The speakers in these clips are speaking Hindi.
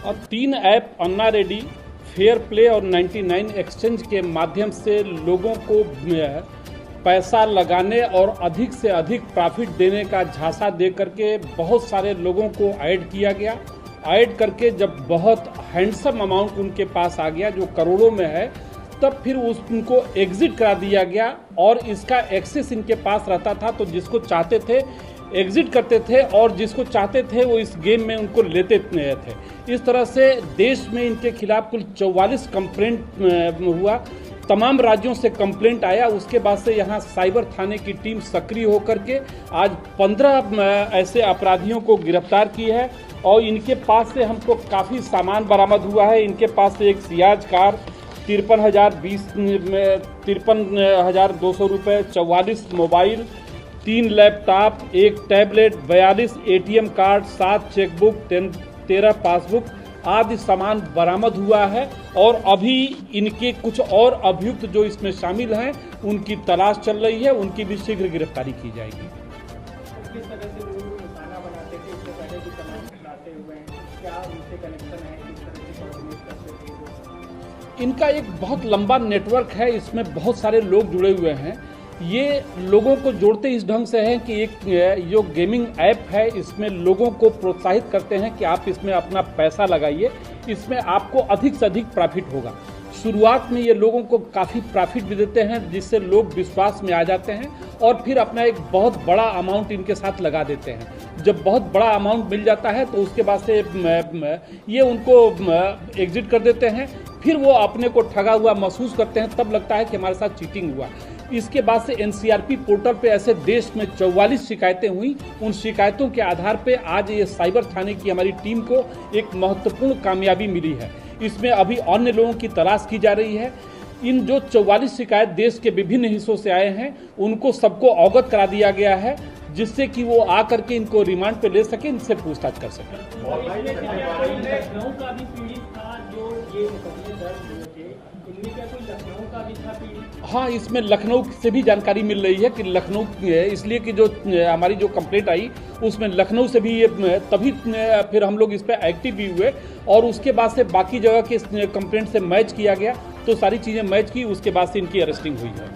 और 3 ऐप अन्ना रेडी, फेयर प्ले और 99 एक्सचेंज के माध्यम से लोगों को पैसा लगाने और अधिक से अधिक प्रॉफिट देने का झांसा दे करके बहुत सारे लोगों को ऐड किया गया। ऐड करके जब बहुत हैंडसम अमाउंट उनके पास आ गया जो करोड़ों में है, तब फिर उनको एग्जिट करा दिया गया और इसका एक्सेस इनके पास रहता था। तो जिसको चाहते थे एग्जिट करते थे और जिसको चाहते थे वो इस गेम में उनको लेते थे। इस तरह से देश में इनके खिलाफ कुल 44 कंप्लेंट हुआ। तमाम राज्यों से कंप्लेंट आया। उसके बाद से यहाँ साइबर थाने की टीम सक्रिय होकर के आज 15 ऐसे अपराधियों को गिरफ्तार की है और इनके पास से हमको काफ़ी सामान बरामद हुआ है। इनके पास से एक सियाज कार 53,200 रुपये, 44 mobile, 3 laptop, 1 tablet, 42 ATM card, 7 chequebook, 13 passbook आदि सामान बरामद हुआ है। और अभी इनके कुछ और अभियुक्त जो इसमें शामिल हैं उनकी तलाश चल रही है, उनकी भी शीघ्र गिरफ्तारी की जाएगी। किस तरह से वो खाना बनाते थे, इससे पहले भी सामान लाते हुए हैं, क्या उनसे कनेक्शन है, किस तरह से कोऑर्डिनेट करते थे? इनका एक बहुत लंबा नेटवर्क है, इसमें बहुत सारे लोग जुड़े हुए हैं। ये लोगों को जोड़ते इस ढंग से हैं कि एक जो गेमिंग ऐप है इसमें लोगों को प्रोत्साहित करते हैं कि आप इसमें अपना पैसा लगाइए, इसमें आपको अधिक से अधिक प्रॉफिट होगा। शुरुआत में ये लोगों को काफ़ी प्रॉफिट भी देते हैं जिससे लोग विश्वास में आ जाते हैं और फिर अपना एक बहुत बड़ा अमाउंट इनके साथ लगा देते हैं। जब बहुत बड़ा अमाउंट मिल जाता है तो उसके बाद से ये उनको एग्जिट कर देते हैं। फिर वो अपने को ठगा हुआ महसूस करते हैं, तब लगता है कि हमारे साथ चीटिंग हुआ। इसके बाद से NCRP पोर्टल पे ऐसे देश में 44 शिकायतें हुई। उन शिकायतों के आधार पे आज ये साइबर थाने की हमारी टीम को एक महत्वपूर्ण कामयाबी मिली है। इसमें अभी अन्य लोगों की तलाश की जा रही है। इन जो 44 शिकायत देश के विभिन्न हिस्सों से आए हैं उनको सबको अवगत करा दिया गया है जिससे कि वो आकर के इनको रिमांड पे ले सके, इनसे पूछताछ कर सके। हाँ, इसमें लखनऊ से भी जानकारी मिल रही है कि लखनऊ इसलिए कि जो हमारी जो कंप्लेंट आई उसमें लखनऊ से भी ये तभी फिर हम लोग इस पर एक्टिव भी हुए और उसके बाद से बाकी जगह के कंप्लेंट से मैच किया गया तो सारी चीज़ें मैच की, उसके बाद से इनकी अरेस्टिंग हुई है।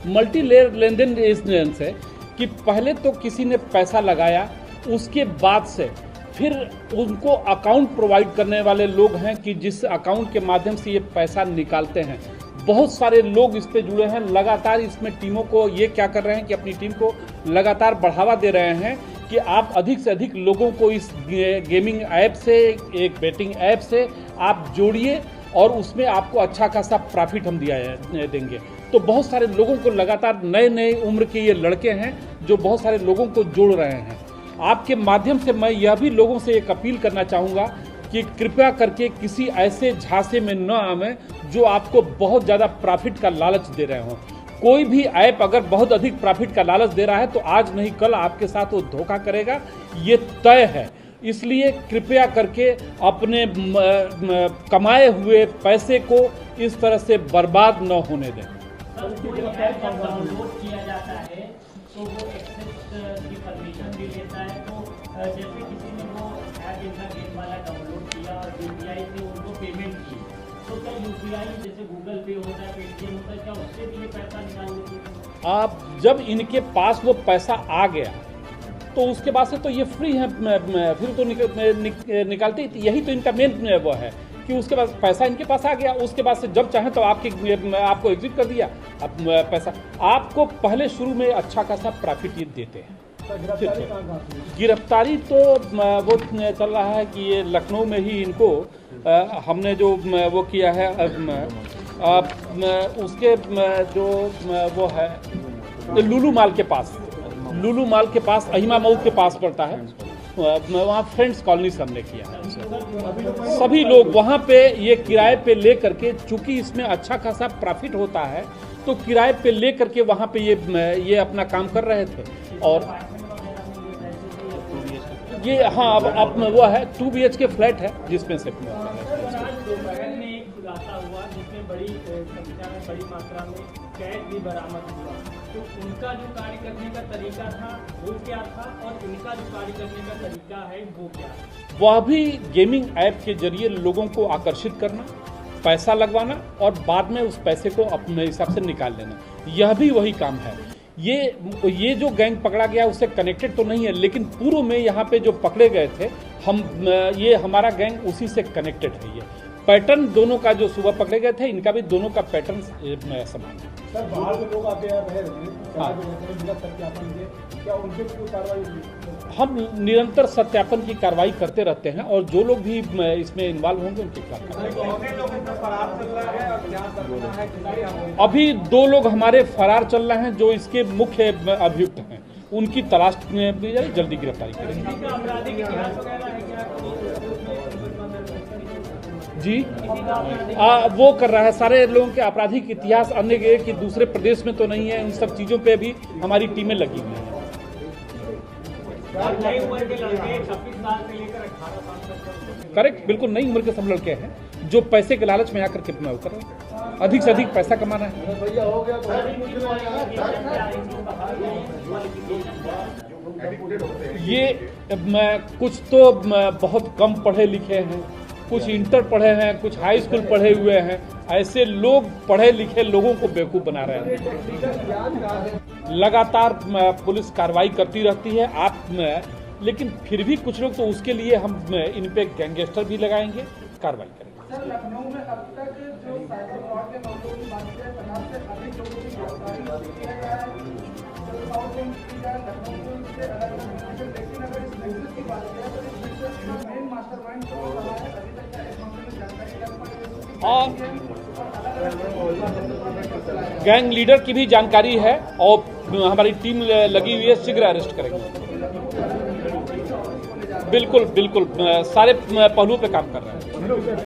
मल्टी लेयर लेनदेन इस से कि पहले तो किसी ने पैसा लगाया, उसके बाद से फिर उनको अकाउंट प्रोवाइड करने वाले लोग हैं कि जिस अकाउंट के माध्यम से ये पैसा निकालते हैं। बहुत सारे लोग इस पे जुड़े हैं। लगातार इसमें टीमों को ये क्या कर रहे हैं कि अपनी टीम को लगातार बढ़ावा दे रहे हैं कि आप अधिक से अधिक लोगों को इस गेमिंग ऐप से, एक बेटिंग ऐप से आप जोड़िए और उसमें आपको अच्छा खासा प्रॉफिट हम देंगे। तो बहुत सारे लोगों को लगातार नए उम्र के ये लड़के हैं जो बहुत सारे लोगों को जोड़ रहे हैं। आपके माध्यम से मैं यह भी लोगों से एक अपील करना चाहूँगा कि कृपया करके किसी ऐसे झांसे में न आवें जो आपको बहुत ज़्यादा प्रॉफिट का लालच दे रहे हों। कोई भी ऐप अगर बहुत अधिक प्रॉफिट का लालच दे रहा है तो आज नहीं कल आपके साथ वो धोखा करेगा, ये तय है। इसलिए कृपया करके अपने कमाए हुए पैसे को इस तरह से बर्बाद न होने दें। डाउनलोड किया जाता है तो वो एक्सेस की परमिशन भी लेता है। तो जैसे किसी ने वो ऐप इनका गेम वाला डाउनलोड किया और UPI से उनको पेमेंट की, तो क्या UPI जैसे गूगल पे होता है, पेटीएम होता है, क्या उससे भी ये पैसा निकाल लेते हैं? आप जब इनके पास वो पैसा आ गया तो उसके बाद से तो ये फ्री है, फिर तो निकालते ही। यही तो इनका मेन वो है कि उसके बाद पैसा इनके पास आ गया, उसके बाद से जब चाहें तो आपको एग्जिट कर दिया। अब पैसा आपको पहले शुरू में अच्छा खासा प्रॉफिट ये देते हैं। गिरफ्तारी तो वो चल रहा है कि ये लखनऊ में ही इनको हमने जो वो किया है उसके जो वो है लुलू माल के पास अहिमा मऊ के पास पड़ता है, वहाँ फ्रेंड्स कॉलोनी से हमने किया। सभी लोग वहाँ पे ये किराए पे ले करके, चूंकि इसमें अच्छा खासा प्रॉफिट होता है तो किराए पे ले करके वहाँ पे ये अपना काम कर रहे थे। और ये हाँ अब वो है 2 BHK फ्लैट है जिसमें से दोपहर में एक खुलासा हुआ जिसमें बड़ी संख्या में, बड़ी मात्रा में कैश भी बरामद हुआ। तो उनका जो कार्य करने का तरीका था वो क्या था और इनका जो कार्य करने का तरीका है वो क्या है? वह भी गेमिंग ऐप के जरिए लोगों को आकर्षित करना, पैसा लगवाना और बाद में उस पैसे को अपने हिसाब से निकाल लेना, यह भी वही काम है। ये जो गैंग पकड़ा गया उससे कनेक्टेड तो नहीं है, लेकिन पूर्व में यहाँ पे जो पकड़े गए थे ये हमारा गैंग उसी से कनेक्टेड है। ये पैटर्न दोनों का जो सुबह पकड़े गए थे, इनका भी दोनों का पैटर्न समान है। सर, बाहर के लोग आते हैं सत्यापन के, क्या उनके कोई कार्रवाई? हम निरंतर सत्यापन की कार्रवाई करते रहते हैं और जो लोग भी इसमें इन्वॉल्व होंगे उनके खिलाफ अभी 2 लोग हमारे फरार चल रहे हैं जो इसके मुख्य अभियुक्त हैं, उनकी तलाश में जल्दी गिरफ्तारी करेंगे। जी वो कर रहा है, सारे लोगों के आपराधिक इतिहास अन्य कि दूसरे प्रदेश में तो नहीं है, उन सब चीज़ों पे भी हमारी टीमें लगी हुई हैं। नई उम्र के लड़के 26 साल से लेकर 18 साल तक। करेक्ट, बिल्कुल नई उम्र के सब लड़के हैं जो पैसे के लालच में आकर कितना कर रहे हैं, अधिक से अधिक पैसा कमाना है। ये कुछ तो बहुत कम पढ़े लिखे हैं, कुछ इंटर पढ़े हैं, कुछ हाई स्कूल पढ़े हुए हैं। ऐसे लोग पढ़े लिखे लोगों को बेवकूफ़ बना रहे हैं। लगातार पुलिस कार्रवाई करती रहती है लेकिन फिर भी कुछ लोग तो उसके लिए हम इन पे गैंगस्टर भी लगाएंगे, कार्रवाई करेंगे। सर, लखनऊ में अब तक जो साइबर फ्रॉड के मामलों की बात करें, 50 से अधिक लोगों की गिरफ्तारी किया गया है। लखनऊ से अलग, लेकिन अगर इस नेक्सस की बात करें तो इस नेक्सस का मेन मास्टरमाइंड कौन रहा है? अभी तक क्या इस मामले में जानकारी लग पाई है? गैंग लीडर की भी जानकारी है और हमारी टीम लगी हुई है, शीघ्र अरेस्ट करेंगे। बिल्कुल सारे पहलुओं पे काम कर रहे हैं।